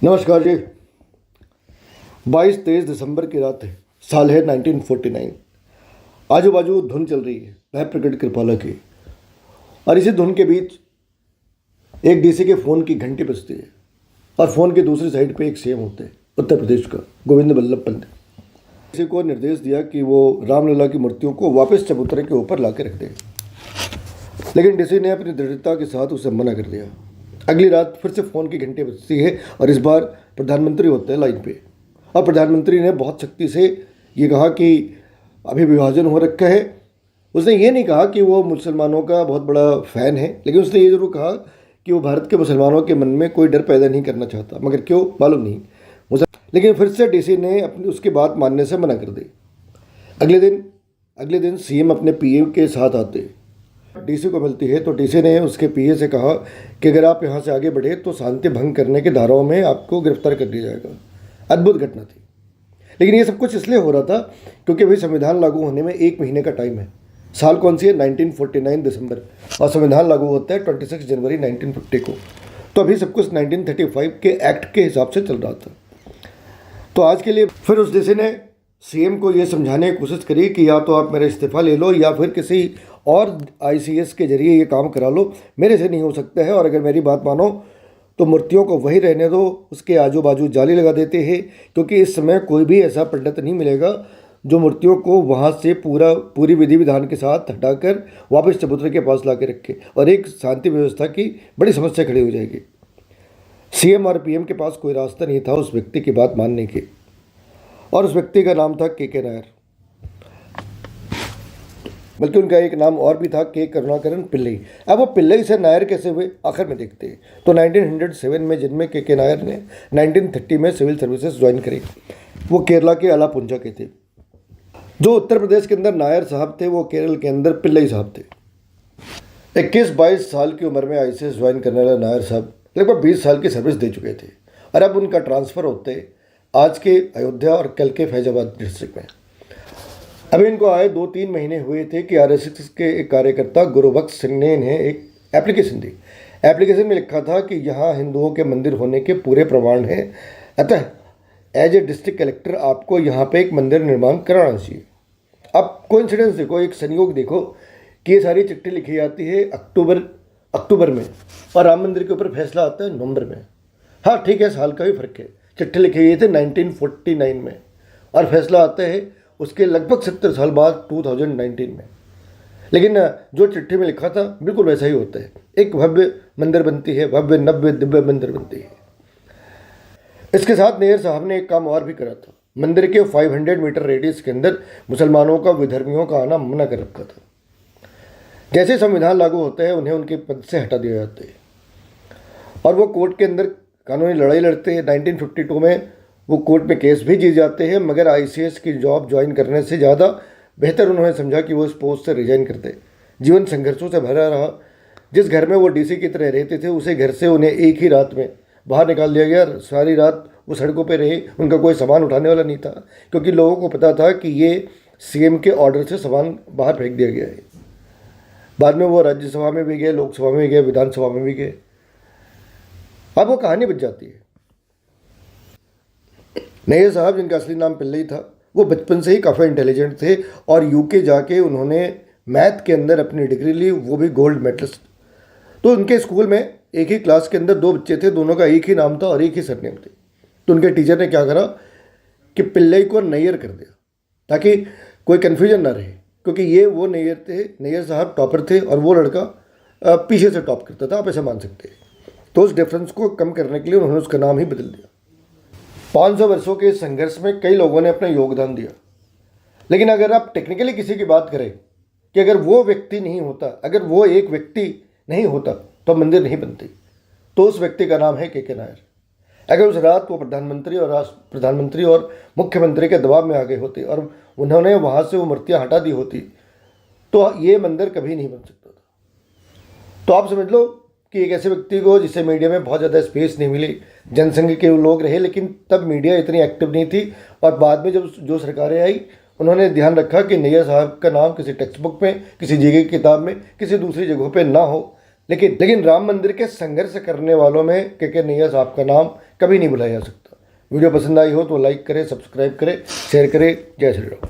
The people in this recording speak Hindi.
नमस्कार जी। 22-23 दिसंबर की रात है। साल है 1949। आजू बाजू धुन चल रही है वह प्रकट कृपाला की। और इसी धुन के बीच एक डीसी के फ़ोन की घंटी बजती है और फ़ोन की दूसरी साइड पे एक सीएम होते हैं उत्तर प्रदेश का, गोविंद बल्लभ पंत। डीसी को निर्देश दिया कि वो रामलला की मूर्तियों को वापस चबूतरे के ऊपर ला के रख दे, लेकिन डीसी ने अपनी दृढ़ता के साथ उसे मना कर दिया। अगली रात फिर से फ़ोन की घंटी बजती है और इस बार प्रधानमंत्री होते हैं लाइन पे। और प्रधानमंत्री ने बहुत सख्ती से ये कहा कि अभी विभाजन हो रखा है। उसने ये नहीं कहा कि वो मुसलमानों का बहुत बड़ा फ़ैन है, लेकिन उसने ये ज़रूर कहा कि वो भारत के मुसलमानों के मन में कोई डर पैदा नहीं करना चाहता, मगर क्यों मालूम नहीं। लेकिन फिर से डीसी ने अपनी उसकी बात मानने से मना कर दी। अगले दिन सीएम अपने पीए के साथ आते, डीसी को मिलती है तो डीसी ने उसके पीए से कहा कि अगर आप यहाँ से आगे बढ़े तो शांति भंग करने के धाराओं में आपको गिरफ्तार कर लिया जाएगा। अद्भुत घटना थी, लेकिन ये सब कुछ इसलिए हो रहा था क्योंकि भाई संविधान लागू होने में 1 महीने का टाइम है। साल कौन सी है? 1949 दिसंबर, और संविधान लागू होता है 26 जनवरी 1950 को। तो अभी सब कुछ 1935 के एक्ट के हिसाब से चल रहा था। तो आज के लिए फिर उस डीसी ने सीएम को ये समझाने की कोशिश करी कि या तो आप मेरा इस्तीफ़ा ले लो या फिर किसी और आईसीएस के जरिए ये काम करा लो, मेरे से नहीं हो सकता है। और अगर मेरी बात मानो तो मूर्तियों को वही रहने दो, उसके आजू बाजू जाली लगा देते हैं, क्योंकि इस समय कोई भी ऐसा पंडित नहीं मिलेगा जो मूर्तियों को वहाँ से पूरी विधि विधान के साथ हटाकर वापस चबूतरे के पास ला के रखे, और एक शांति व्यवस्था की बड़ी समस्या खड़ी हो जाएगी। सीएम और पीएम के पास कोई रास्ता नहीं था उस व्यक्ति की बात मानने की, और उस व्यक्ति का नाम था के नायर। बल्कि उनका एक नाम और भी था, के करुणाकरन पिल्लई। अब वो पिल्लई से नायर कैसे हुए आखिर में देखते हैं। तो 1907 में जन्मे के नायर ने 1930 में सिविल सर्विसेज ज्वाइन करी। वो केरला के अलापुंजा के थे। जो उत्तर प्रदेश के अंदर नायर साहब थे वो केरल के अंदर पिल्लई साहब थे। 21-22 साल की उम्र में आईसीएस ज्वाइन करने वाले नायर साहब लगभग 20 साल की सर्विस दे चुके थे, और अब उनका ट्रांसफ़र होते आज के अयोध्या और कल के फैजाबाद डिस्ट्रिक्ट में। अभी इनको आए 2-3 महीने हुए थे कि आरएसएस के एक कार्यकर्ता गुरुबख्श सिंह ने इन्हें एक एप्लीकेशन दी। एप्लीकेशन में लिखा था कि यहाँ हिंदुओं के मंदिर होने के पूरे प्रमाण हैं, अतः एज ए डिस्ट्रिक्ट कलेक्टर आपको यहाँ पे एक मंदिर निर्माण कराना चाहिए। अब कोइंसिडेंस देखो, एक संयोग देखो कि ये सारी चिट्ठी लिखी जाती है अक्टूबर में, और राम मंदिर के ऊपर फैसला आता है नवंबर में। हाँ ठीक है, साल का भी फर्क है। चिट्ठी लिखी गई थी 1949 में और फैसला आता है उसके लगभग 70 साल बाद 2019 में। लेकिन जो चिट्ठी में लिखा था बिल्कुल वैसा ही होता है। एक भव्य मंदिर बनती है, भव्य नव्य दिव्य मंदिर बनती है। इसके साथ नेयर साहब ने एक काम और भी करा था। मंदिर के 500 मीटर रेडियस के अंदर मुसलमानों का, विधर्मियों का आना मना कर रखा था। जैसे संविधान लागू होता है उन्हें उनके पद से हटा दिया जाता है, और वो कोर्ट के अंदर कानूनी लड़ाई लड़ते हैं। 1952 में वो कोर्ट में केस भी जीत जाते हैं, मगर आईसीएस की जॉब ज्वाइन करने से ज़्यादा बेहतर उन्होंने समझा कि वो इस पोस्ट से रिजाइन करते। जीवन संघर्षों से भरा रहा। जिस घर में वो डीसी की तरह रहते थे उसे घर से उन्हें एक ही रात में बाहर निकाल दिया गया। सारी रात वो सड़कों पर रहे, उनका कोई सामान उठाने वाला नहीं था, क्योंकि लोगों को पता था कि ये सीएम के ऑर्डर से सामान बाहर फेंक दिया गया है। बाद में वो राज्यसभा में भी गए, लोकसभा में भी गए, विधानसभा में भी गए। अब वो कहानी बच जाती है। नैयर साहब, जिनका असली नाम पिल्लई था, वो बचपन से ही काफ़ी इंटेलिजेंट थे, और यूके जाके उन्होंने मैथ के अंदर अपनी डिग्री ली, वो भी गोल्ड मेडलिस्ट। तो उनके स्कूल में एक ही क्लास के अंदर 2 बच्चे थे, दोनों का एक ही नाम था और एक ही सरनेम थे। तो उनके टीचर ने क्या करा कि पिल्लई को नैयर कर दिया ताकि कोई कन्फ्यूजन ना रहे, क्योंकि ये वो नैयर थे। नैयर साहब टॉपर थे और वो लड़का पीछे से टॉप करता था, आप ऐसा मान सकते हैं। तो उस डिफरेंस को कम करने के लिए उन्होंने उसका नाम ही बदल दिया। 500 वर्षों के संघर्ष में कई लोगों ने अपना योगदान दिया, लेकिन अगर आप टेक्निकली किसी की बात करें कि अगर वो व्यक्ति नहीं होता, अगर वो एक व्यक्ति नहीं होता तो मंदिर नहीं बनती, तो उस व्यक्ति का नाम है के नायर। अगर उस रात वो प्रधानमंत्री और मुख्यमंत्री के दबाव में आ गए होते और उन्होंने वहाँ से वो मूर्तियाँ हटा दी होती तो ये मंदिर कभी नहीं बन सकता था। तो आप समझ लो कि एक ऐसे व्यक्ति को जिसे मीडिया में बहुत ज़्यादा स्पेस नहीं मिली, जनसंघ के लोग रहे, लेकिन तब मीडिया इतनी एक्टिव नहीं थी। और बाद में जब जो सरकारें आई उन्होंने ध्यान रखा कि नैयर साहब का नाम किसी टेक्स्ट बुक में, किसी जीके की किताब में, किसी दूसरी जगहों पे ना हो, लेकिन राम मंदिर के संघर्ष करने वालों में के नैयर साहब का नाम कभी नहीं भुलाया जा सकता। वीडियो पसंद आई हो तो लाइक करें, सब्सक्राइब करें, शेयर करें। जय श्री राम।